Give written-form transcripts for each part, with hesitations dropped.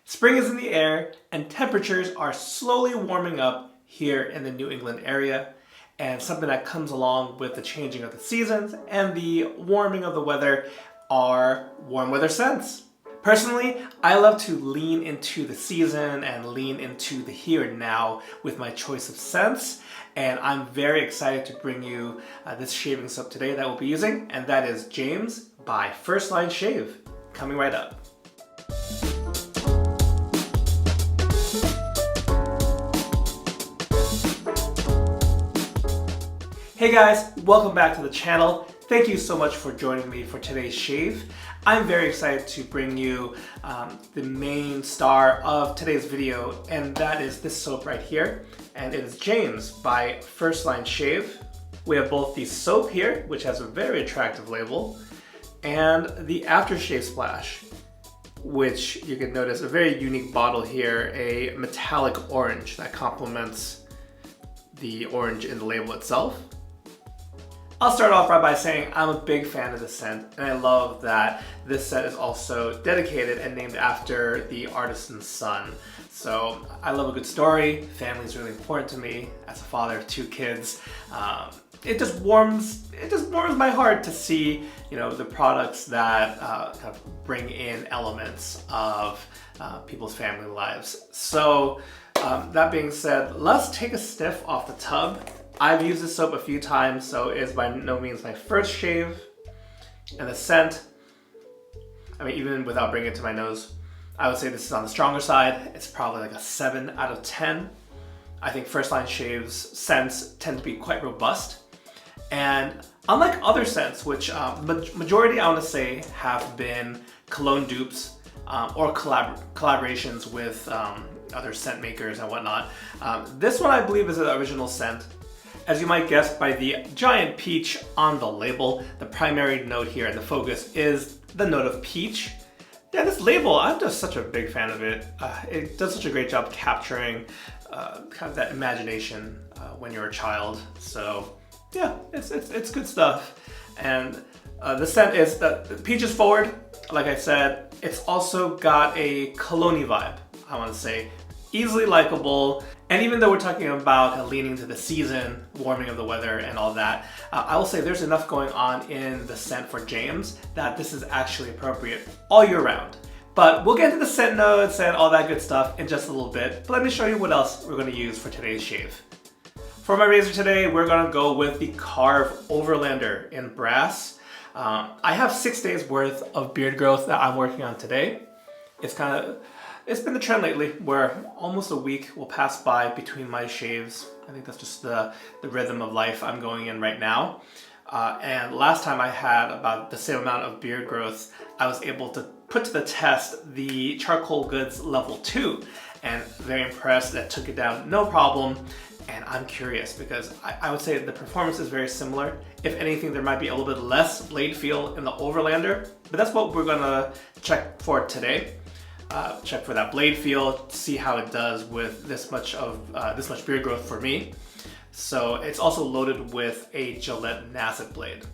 Spring is in the air and temperatures are slowly warming up here in the New England area. And something that comes along with the changing of the seasons and the warming of the weather are warm weather scents. Personally, I love to lean into the season and lean into the here and now with my choice of scents. And I'm very excited to bring you this shaving soap today that we'll be using, and that is James by First Line Shave. Coming right up. Hey guys, welcome back to the channel. Thank you so much for joining me for today's shave. I'm very excited to bring you the main star of today's video, and that is this soap right here. And it is James by First Line Shave. We have both the soap here, which has a very attractive label, and the aftershave splash, which you can notice a very unique bottle here, a metallic orange that complements the orange in the label itself. I'll start off right by saying I'm a big fan of the scent, and I love that this scent is also dedicated and named after the artisan's son. So I love a good story. Family is really important to me as a father of 2 kids. It just warms my heart to see, the products that kind of bring in elements of people's family lives. So that being said, let's take a sniff off the tub. I've used this soap a few times, so it is by no means my first shave. And the scent, even without bringing it to my nose, I would say this is on the stronger side. It's probably like a 7 out of 10. I think First Line Shave's scents tend to be quite robust. And unlike other scents, which majority I want to say have been cologne dupes or collaborations with other scent makers and whatnot, this one I believe is the original scent. As you might guess by the giant peach on the label, the primary note here and the focus is the note of peach. Yeah, this label, I'm just such a big fan of it. It does such a great job capturing kind of that imagination when you're a child. So yeah, it's good stuff. And the scent is, the peach is forward, like I said. It's also got a cologne vibe, I want to say. Easily likable, and even though we're talking about leaning to the season, warming of the weather and all that, I will say there's enough going on in the scent for James that this is actually appropriate all year round. But we'll get into the scent notes and all that good stuff in just a little bit, but let me show you what else we're going to use for today's shave. For my razor today, we're going to go with the Carve Overlander in brass. I have 6 days worth of beard growth that I'm working on today. It's been the trend lately where almost a week will pass by between my shaves. I think that's just the rhythm of life I'm going in right now. And last time I had about the same amount of beard growth, I was able to put to the test the Charcoal Goods Level 2, and very impressed that took it down no problem. And I'm curious because I would say the performance is very similar. If anything, there might be a little bit less blade feel in the Overlander, but that's what we're gonna check for today. Check for that blade feel, see how it does with this much beard growth for me. So it's also loaded with a Gillette Nasset blade.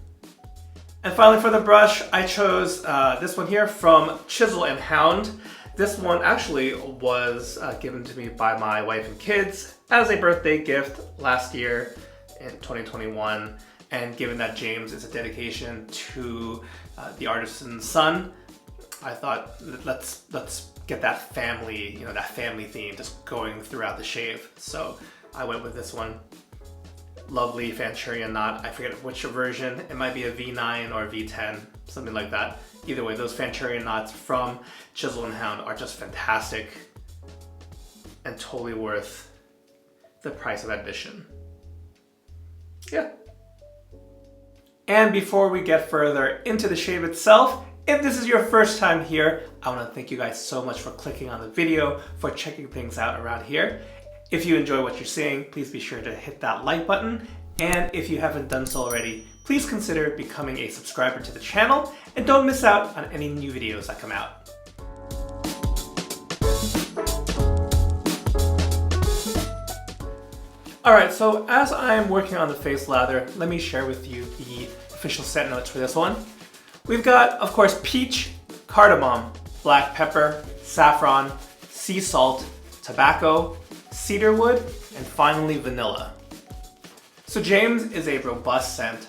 And finally for the brush, I chose this one here from Chisel and Hound. This one actually was given to me by my wife and kids as a birthday gift last year in 2021. And given that James is a dedication to the artisan's son, I thought let's get that family, that family theme just going throughout the shave. So I went with this one. Lovely Fanchurian knot. I forget which version. It might be a V9 or a V10, something like that. Either way, those Fanchurian knots from Chisel and Hound are just fantastic and totally worth the price of admission. Yeah. And before we get further into the shave itself, if this is your first time here, I want to thank you guys so much for clicking on the video, for checking things out around here. If you enjoy what you're seeing, please be sure to hit that like button. And if you haven't done so already, please consider becoming a subscriber to the channel and don't miss out on any new videos that come out. Alright, so as I'm working on the face lather, let me share with you the official scent notes for this one. We've got, of course, peach, cardamom, black pepper, saffron, sea salt, tobacco, cedarwood, and finally vanilla. So James is a robust scent.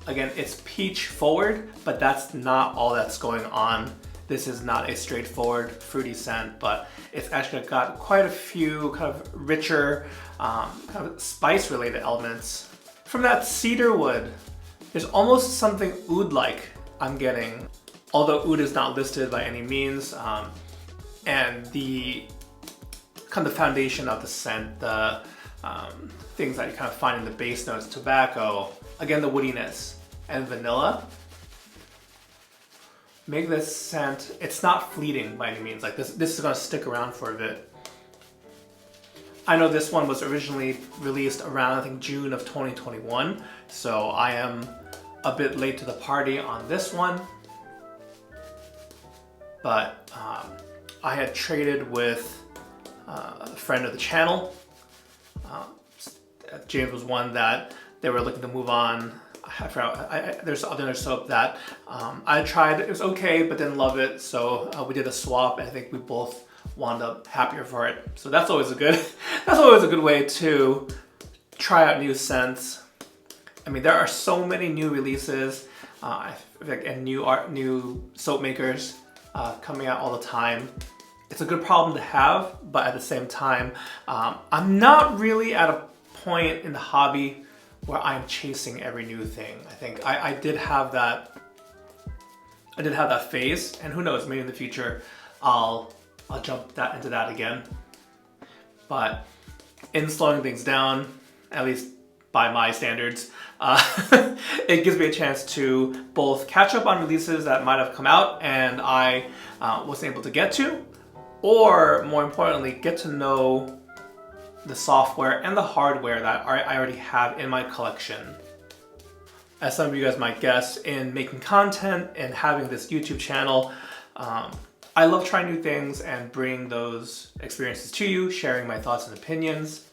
Again, it's peach forward, but that's not all that's going on. This is not a straightforward fruity scent, but it's actually got quite a few kind of richer, kind of spice related elements. From that cedarwood, there's almost something oud-like I'm getting, although oud is not listed by any means. And the kind of foundation of the scent, the things that you kind of find in the base notes, tobacco, again the woodiness, and vanilla, make this scent, it's not fleeting by any means. Like this is gonna stick around for a bit. I know this one was originally released around, I think, June of 2021, so I am a bit late to the party on this one. But I had traded with a friend of the channel. James was one that they were looking to move on. I forgot, there's another soap that I tried. It was okay, but didn't love it. So we did a swap, and I think we both wound up happier for it. So that's always a good, that's always a good way to try out new scents. I mean, there are so many new releases and new soap makers coming out all the time. It's a good problem to have, but at the same time, I'm not really at a point in the hobby where I'm chasing every new thing. I think I did have that. I did have that phase, and who knows? Maybe in the future, I'll jump into that again. But in slowing things down, at least by my standards, it gives me a chance to both catch up on releases that might have come out and I wasn't able to get to, or more importantly, get to know the software and the hardware that I already have in my collection. As some of you guys might guess, in making content and having this YouTube channel, I love trying new things and bring those experiences to you, sharing my thoughts and opinions.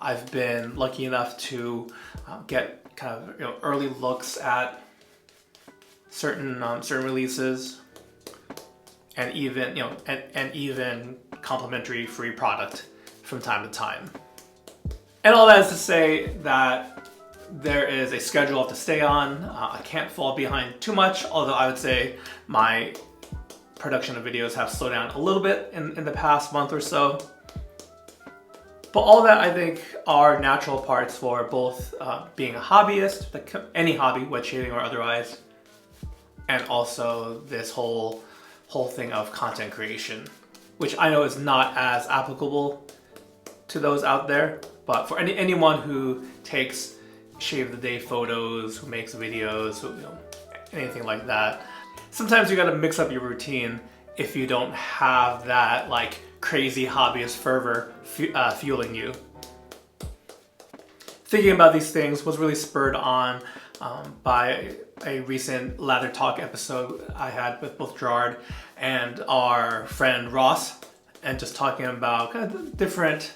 I've been lucky enough to get kind of early looks at certain releases, and even even complimentary free product from time to time. And all that is to say that there is a schedule I have to stay on. I can't fall behind too much, although I would say my production of videos have slowed down a little bit in the past month or so. But all that, I think, are natural parts for both being a hobbyist, like any hobby, wet shaving or otherwise, and also this whole thing of content creation, which I know is not as applicable to those out there, but for anyone who takes shave of the day photos, who makes videos, anything like that, sometimes you gotta mix up your routine if you don't have that like crazy hobbyist fervor fueling you. Thinking about these things was really spurred on by a recent Lather Talk episode I had with both Gerard and our friend Ross, and just talking about kind of different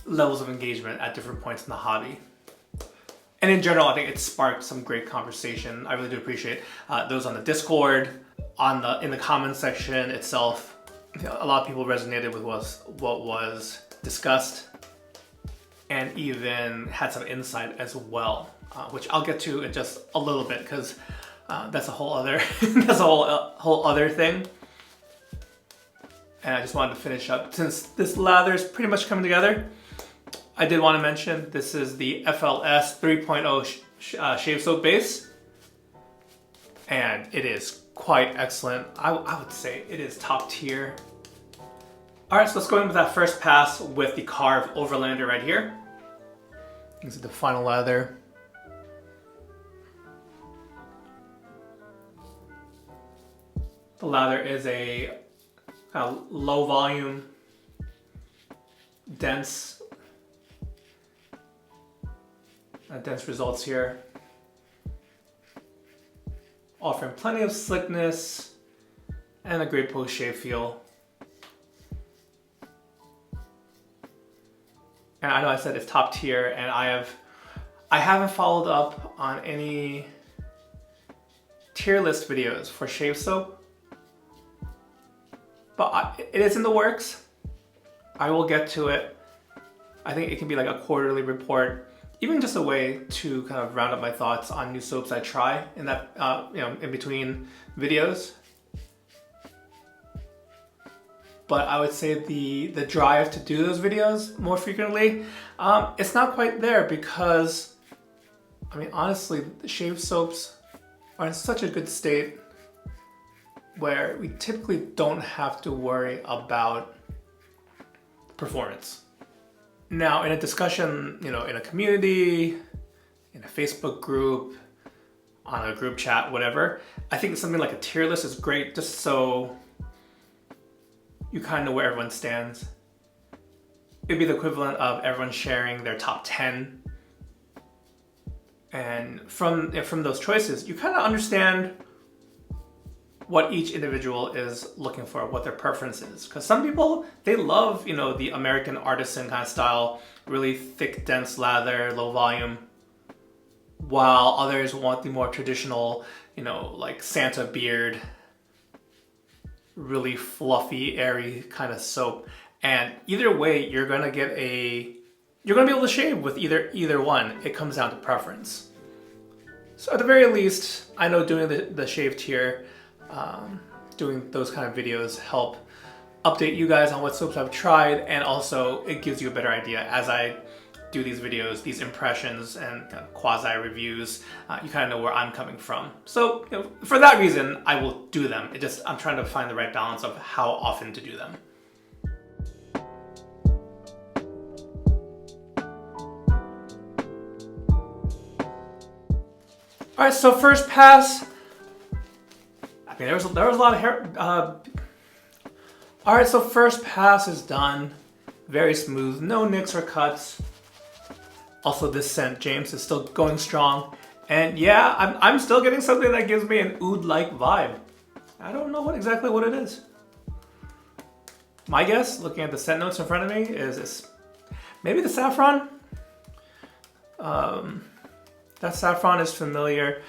levels of engagement at different points in the hobby. And in general, I think it sparked some great conversation. I really do appreciate those on the Discord, in the comments section itself. A lot of people resonated with what was discussed, and even had some insight as well, which I'll get to in just a little bit, because that's a whole other that's a whole other thing. And I just wanted to finish up, since this lather is pretty much coming together. I did want to mention this is the FLS 3.0 shave soap base, and it is quite excellent. I would say it is top tier. Alright, so let's go in with that first pass with the Carve Overlander right here. This is the final lather. The lather is a low volume, dense results here, offering plenty of slickness and a great post-shave feel. And I know I said it's top tier, and I haven't followed up on any tier list videos for shave soap. but it is in the works. I will get to it. I think it can be like a quarterly report, even just a way to kind of round up my thoughts on new soaps I try in that, in between videos. But I would say the drive to do those videos more frequently, it's not quite there because, I mean, honestly, the shave soaps are in such a good state where we typically don't have to worry about performance. Now, in a discussion, in a community, in a Facebook group, on a group chat, whatever, I think something like a tier list is great just so you kind of know where everyone stands. It'd be the equivalent of everyone sharing their top 10. And from those choices, you kind of understand what each individual is looking for, what their preference is. Because some people, they love, the American artisan kind of style, really thick, dense lather, low volume, while others want the more traditional, like Santa beard, really fluffy, airy kind of soap. And either way, you're gonna be able to shave with either one. It comes down to preference. So at the very least, I know doing the shave tier, doing those kind of videos help update you guys on what soaps I've tried, and also it gives you a better idea as I do these videos, these impressions and kind of quasi reviews. You kind of know where I'm coming from. So for that reason, I will do them. I'm trying to find the right balance of how often to do them. All right, so first pass. I mean, there was a lot of hair. All right, so first pass is done. Very smooth, no nicks or cuts. Also, this scent, James, is still going strong. And yeah, I'm still getting something that gives me an oud-like vibe. I don't know exactly what it is. My guess, looking at the scent notes in front of me, is maybe the saffron. That saffron is familiar.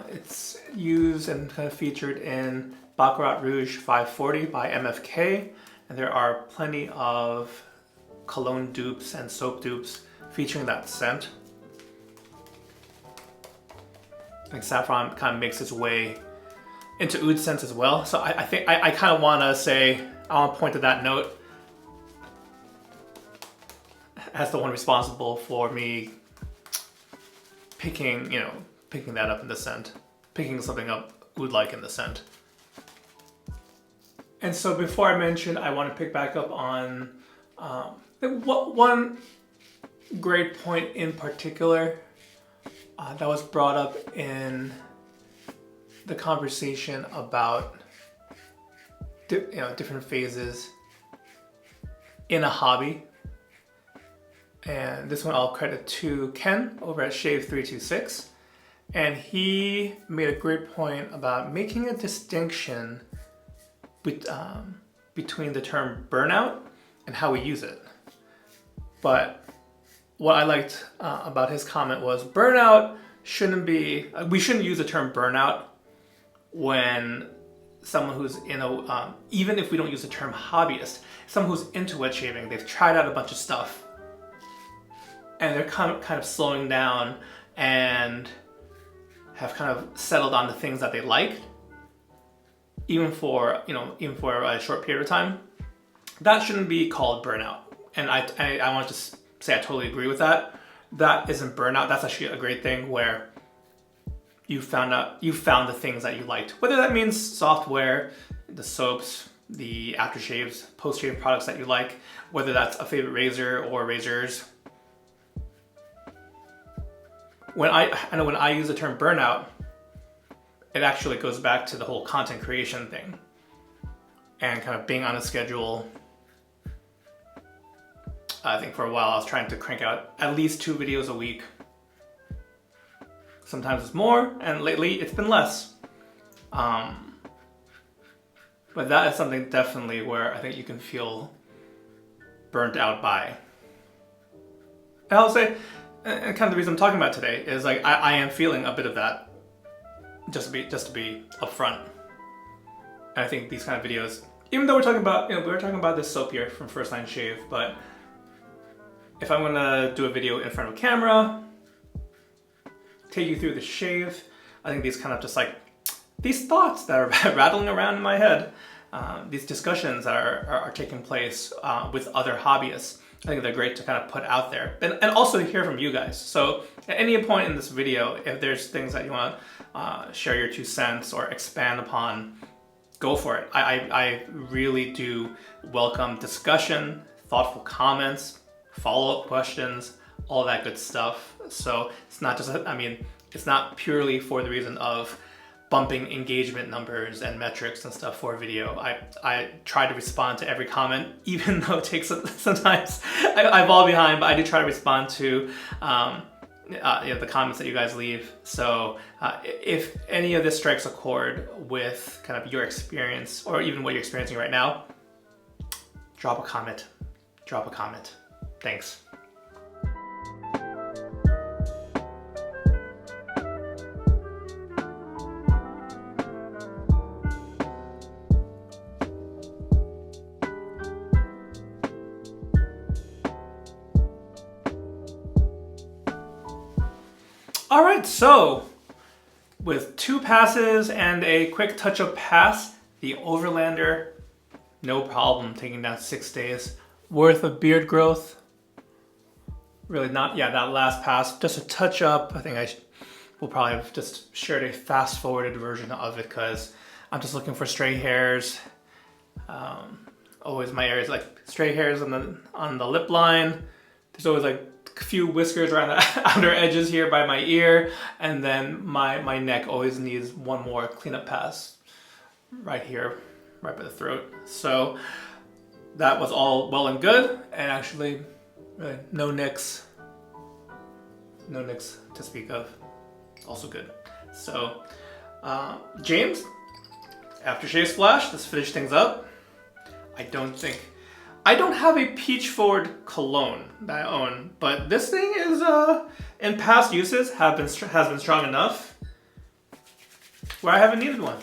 It's used and kind of featured in Baccarat Rouge 540 by MFK. And there are plenty of cologne dupes and soap dupes featuring that scent. I think saffron kind of makes its way into oud scents as well. So I think I kind of want to point to that note as the one responsible for me picking that up in the scent, picking something up oud-like in the scent. And so before I mention, I want to pick back up on one great point in particular that was brought up in the conversation about different phases in a hobby. And this one I'll credit to Ken over at Shave326. And he made a great point about making a distinction between the term burnout and how we use it. But what I liked about his comment was burnout we shouldn't use the term burnout when someone who's even if we don't use the term hobbyist, someone who's into wet shaving, they've tried out a bunch of stuff and they're kind of slowing down and have kind of settled on the things that they like, even for a short period of time. That shouldn't be called burnout. And I want to just say I totally agree with that. That isn't burnout. That's actually a great thing where you found the things that you liked. Whether that means software, the soaps, the aftershaves, post-shave products that you like, whether that's a favorite razor or razors. I know when I use the term burnout, it actually goes back to the whole content creation thing and kind of being on a schedule. I think for a while I was trying to crank out at least 2 videos a week. Sometimes it's more, and lately it's been less. But that is something definitely where I think you can feel burnt out by. And I'll say, and kind of the reason I'm talking about today is like I am feeling a bit of that, just to be upfront. And I think these kind of videos, even though we're talking about, we were talking about this soap here from First Line Shave, but if I'm gonna do a video in front of a camera, take you through the shave, I think these kind of just like, these thoughts that are rattling around in my head, these discussions that are taking place with other hobbyists, I think they're great to kind of put out there and also hear from you guys. So at any point in this video, if there's things that you want to share your 2 cents or expand upon, go for it. I really do welcome discussion, thoughtful comments, follow-up questions, all that good stuff. So it's not just, it's not purely for the reason of bumping engagement numbers and metrics and stuff for a video. I try to respond to every comment, even though it takes sometimes I fall behind, but I do try to respond to the comments that you guys leave. So if any of this strikes a chord with kind of your experience or even what you're experiencing right now, drop a comment. Drop a comment. Thanks. All right, so with 2 passes and a quick touch-up pass, the Overlander, no problem taking down 6 days worth of beard growth. Really not, yeah, that last pass, just a touch-up. I think will probably have just shared a fast-forwarded version of it because I'm just looking for stray hairs. Always my areas like stray hairs on the lip line. There's always like a few whiskers around the outer edges here by my ear, and then my neck always needs one more cleanup pass right here, right by the throat. So that was all well and good, and actually really no nicks to speak of. Also good. So James, aftershave splash, let's finish things up. I don't have a peach forward cologne that I own, but this thing is in past uses has been strong enough where I haven't needed one.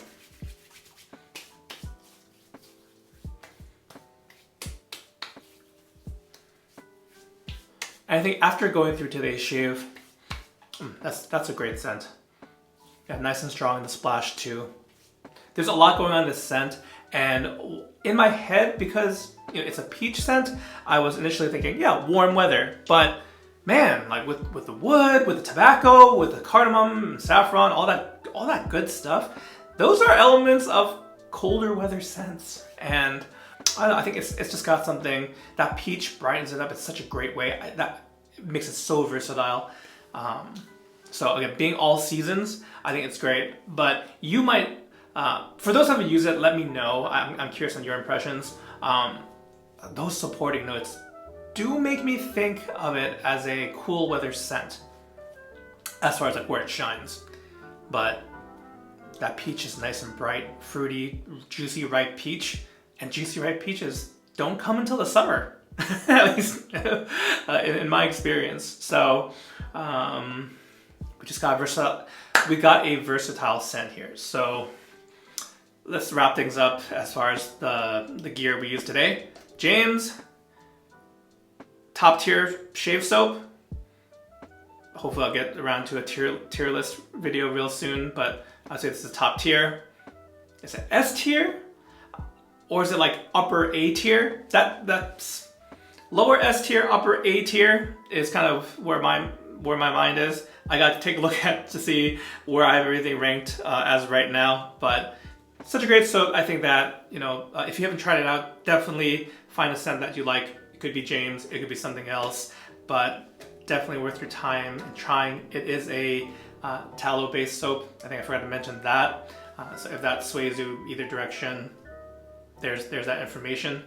And I think after going through today's shave, that's a great scent. Yeah, nice and strong in the splash too. There's a lot going on in this scent, and in my head, because it's a peach scent, I was initially thinking, yeah, warm weather. But man, like with the wood, with the tobacco, with the cardamom, saffron, all that good stuff, those are elements of colder weather scents. And I don't know, I think it's just got something, that peach brightens it up in such a great way. That makes it so versatile. So again, being all seasons, I think it's great. But you might, for those who haven't used it, let me know. I'm curious on your impressions. Those supporting notes do make me think of it as a cool weather scent as far as like where it shines. But that peach is nice and bright, fruity, juicy ripe peach, and juicy ripe peaches don't come until the summer, at least in my experience. So we got a versatile scent here. So let's wrap things up as far as the gear we use today. James, top tier shave soap. Hopefully I'll get around to a tier list video real soon, but I'd say this is top tier. Is it S tier? Or is it like upper A tier? That's lower S tier, upper A tier is kind of where my mind is. I got to take a look at to see where I have everything ranked as right now, but such a great soap. I think that, if you haven't tried it out, definitely find a scent that you like. It could be James, it could be something else, but definitely worth your time and trying. It is a tallow-based soap. I think I forgot to mention that. So if that sways you either direction, there's that information.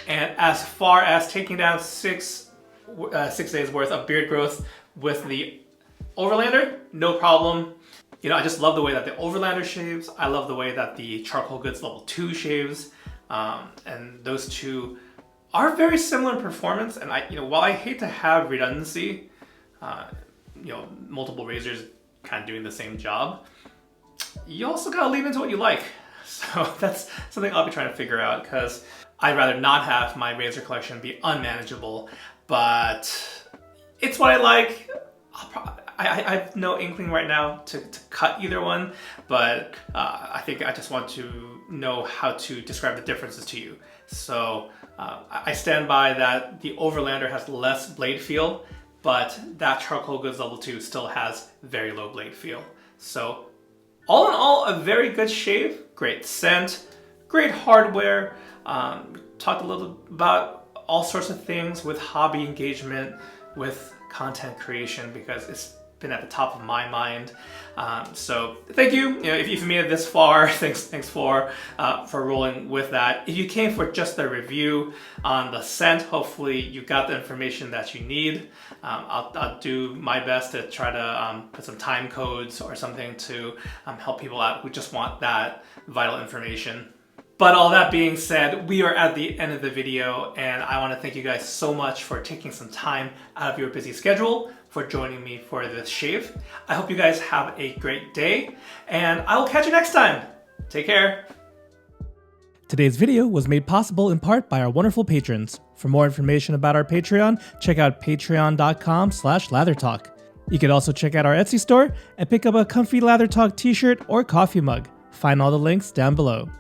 And as far as taking down 6 days worth of beard growth with the Overlander, no problem. I just love the way that the Overlander shaves. I love the way that the Charcoal Goods Level 2 shaves. And those two are very similar in performance. And while I hate to have redundancy, multiple razors kind of doing the same job, you also gotta lean into what you like. So that's something I'll be trying to figure out, because I'd rather not have my razor collection be unmanageable, but it's what I like. I have no inkling right now to cut either one, but I think I just want to know how to describe the differences to you. So I stand by that the Overlander has less blade feel, but that Charcoal Goods Level 2 still has very low blade feel. So all in all, a very good shave, great scent, great hardware. Talked a little about all sorts of things with hobby engagement, with content creation, because it's been at the top of my mind. So thank you. If you've made it this far, thanks for rolling with that. If you came for just the review on the scent, hopefully you got the information that you need. I'll do my best to try to put some time codes or something to help people out who just want that vital information. But all that being said, we are at the end of the video, and I want to thank you guys so much for taking some time out of your busy schedule for joining me for this shave. I hope you guys have a great day, and I will catch you next time. Take care. Today's video was made possible in part by our wonderful patrons. For more information about our Patreon, check out patreon.com/lathertalk. You can also check out our Etsy store and pick up a comfy Lather Talk t-shirt or coffee mug. Find all the links down below.